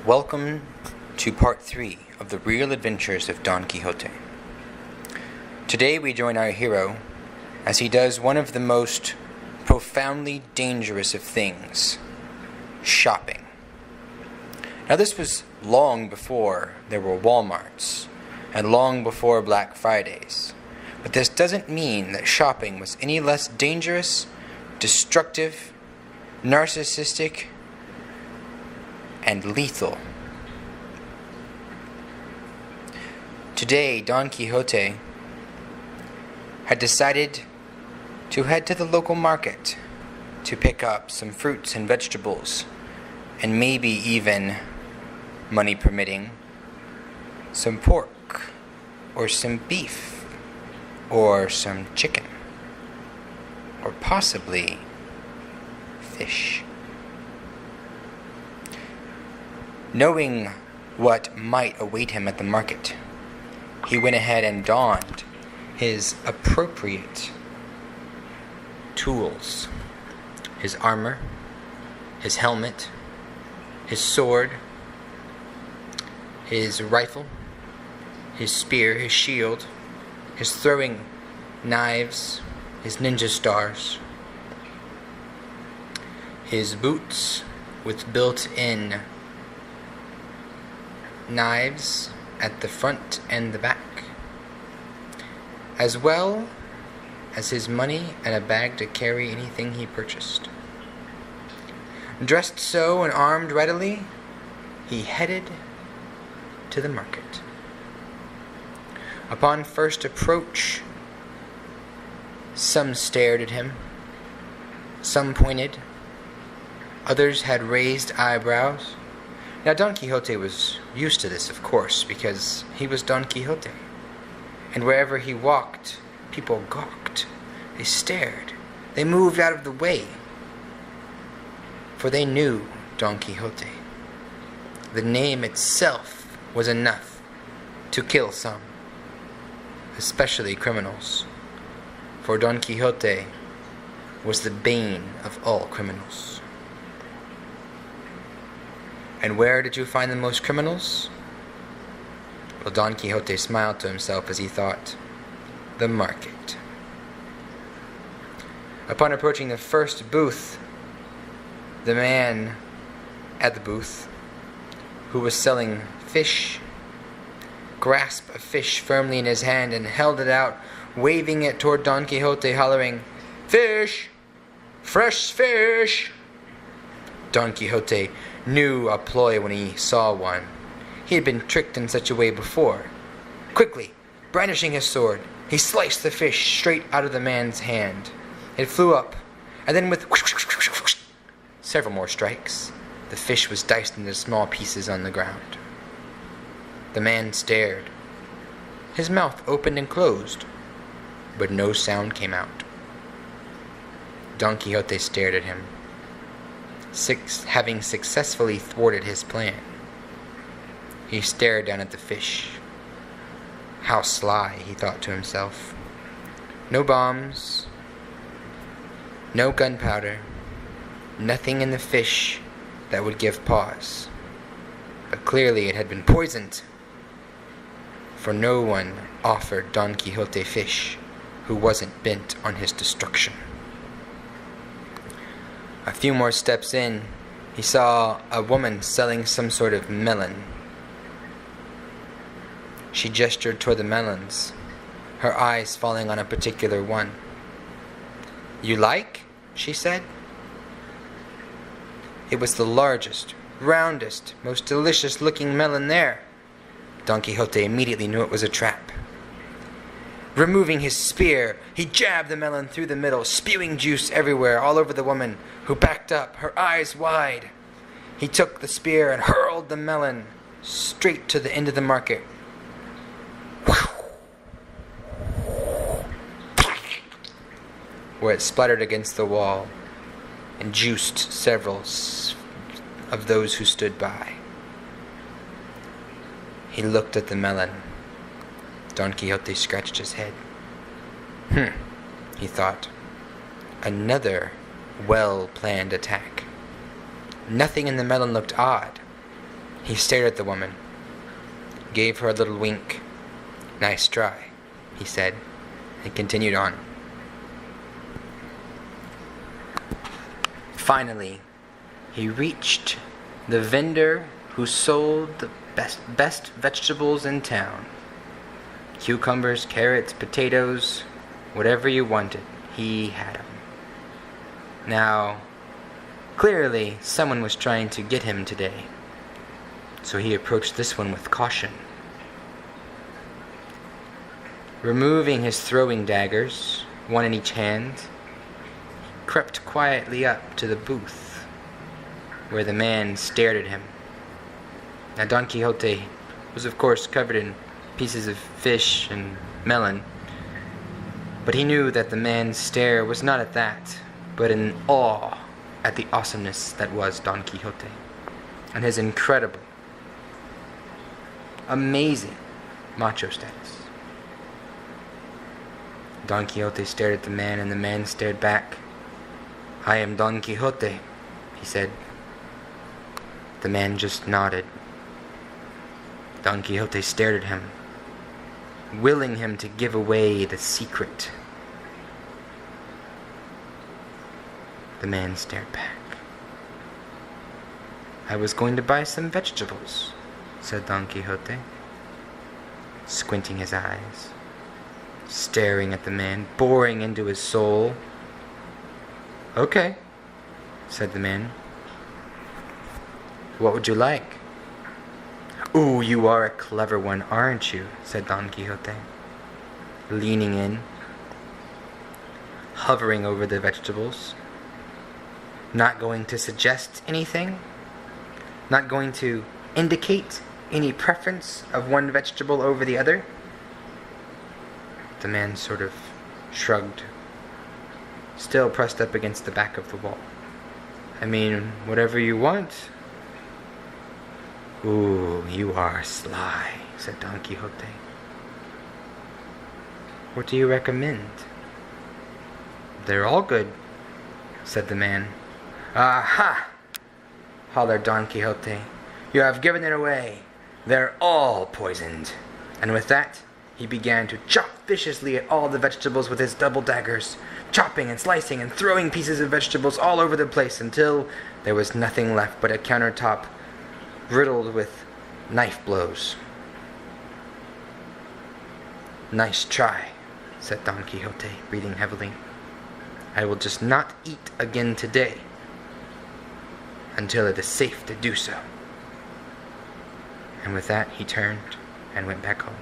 Welcome to part 3 of the real adventures of Don Quixote. Today we join our hero as he does one of the most profoundly dangerous of things, shopping. Now this was long before there were Walmarts and long before Black Fridays, but this doesn't mean that shopping was any less dangerous, destructive, narcissistic, and lethal. Today, Don Quixote had decided to head to the local market to pick up some fruits and vegetables, and maybe even, money permitting, some pork, or some beef, or some chicken, or possibly fish. Knowing what might await him at the market, he went ahead and donned his appropriate tools, his armor, his helmet, his sword, his rifle, his spear, his shield, his throwing knives, his ninja stars, his boots with built-in knives at the front and the back, as well as his money and a bag to carry anything he purchased. Dressed so and armed readily, he headed to the market. Upon first approach, some stared at him, some pointed, others had raised eyebrows. Now Don Quixote was used to this, of course, because he was Don Quixote. And wherever he walked, people gawked. They stared. They moved out of the way. For they knew Don Quixote. The name itself was enough to kill some, especially criminals. For Don Quixote was the bane of all criminals. And where did you find the most criminals? Well, Don Quixote smiled to himself as he thought, the market. Upon approaching the first booth, the man at the booth, who was selling fish, grasped a fish firmly in his hand and held it out, waving it toward Don Quixote, hollering, "Fish! Fresh fish!" Don Quixote knew a ploy when he saw one. He had been tricked in such a way before. Quickly, brandishing his sword, he sliced the fish straight out of the man's hand. It flew up, and then with several more strikes, the fish was diced into small pieces on the ground. The man stared. His mouth opened and closed, but no sound came out. Don Quixote stared at him, having successfully thwarted his plan. He stared down at the fish. How sly, he thought to himself. No bombs, no gunpowder, nothing in the fish that would give pause. But clearly it had been poisoned, for no one offered Don Quixote fish who wasn't bent on his destruction. A few more steps in, he saw a woman selling some sort of melon. She gestured toward the melons, her eyes falling on a particular one. "You like?" she said. It was the largest, roundest, most delicious-looking melon there. Don Quixote immediately knew it was a trap. Removing his spear, he jabbed the melon through the middle, spewing juice everywhere, all over the woman, who backed up, her eyes wide. He took the spear and hurled the melon straight to the end of the market. Where it splattered against the wall and juiced several of those who stood by. He looked at the melon. Don Quixote scratched his head. He thought. Another well-planned attack. Nothing in the melon looked odd. He stared at the woman, gave her a little wink. "Nice try," he said, and continued on. Finally, he reached the vendor who sold the best vegetables in town. Cucumbers, carrots, potatoes, whatever you wanted, he had them. Now, clearly, someone was trying to get him today, so he approached this one with caution. Removing his throwing daggers, one in each hand, he crept quietly up to the booth, where the man stared at him. Now Don Quixote was of course covered in pieces of fish and melon, but he knew that the man's stare was not at that, but in awe at the awesomeness that was Don Quixote, and his incredible, amazing macho status. Don Quixote stared at the man, and the man stared back. "I am Don Quixote," he said. The man just nodded. Don Quixote stared at him, willing him to give away the secret. The man stared back. "I was going to buy some vegetables," said Don Quixote, squinting his eyes, staring at the man, boring into his soul. "Okay," said the man. "What would you like?" "Ooh, you are a clever one, aren't you?" said Don Quixote, leaning in, hovering over the vegetables. Not going to suggest anything? Not going to indicate any preference of one vegetable over the other? The man sort of shrugged, still pressed up against the back of the wall. "I mean, whatever you want." "Ooh, you are sly," said Don Quixote. "What do you recommend?" "They're all good," said the man. "Aha!" hollered Don Quixote. "You have given it away. They're all poisoned." And with that, he began to chop viciously at all the vegetables with his double daggers, chopping and slicing and throwing pieces of vegetables all over the place until there was nothing left but a countertop riddled with knife blows. "Nice try," said Don Quixote, breathing heavily. "I will just not eat again today until it is safe to do so." And with that, he turned and went back home.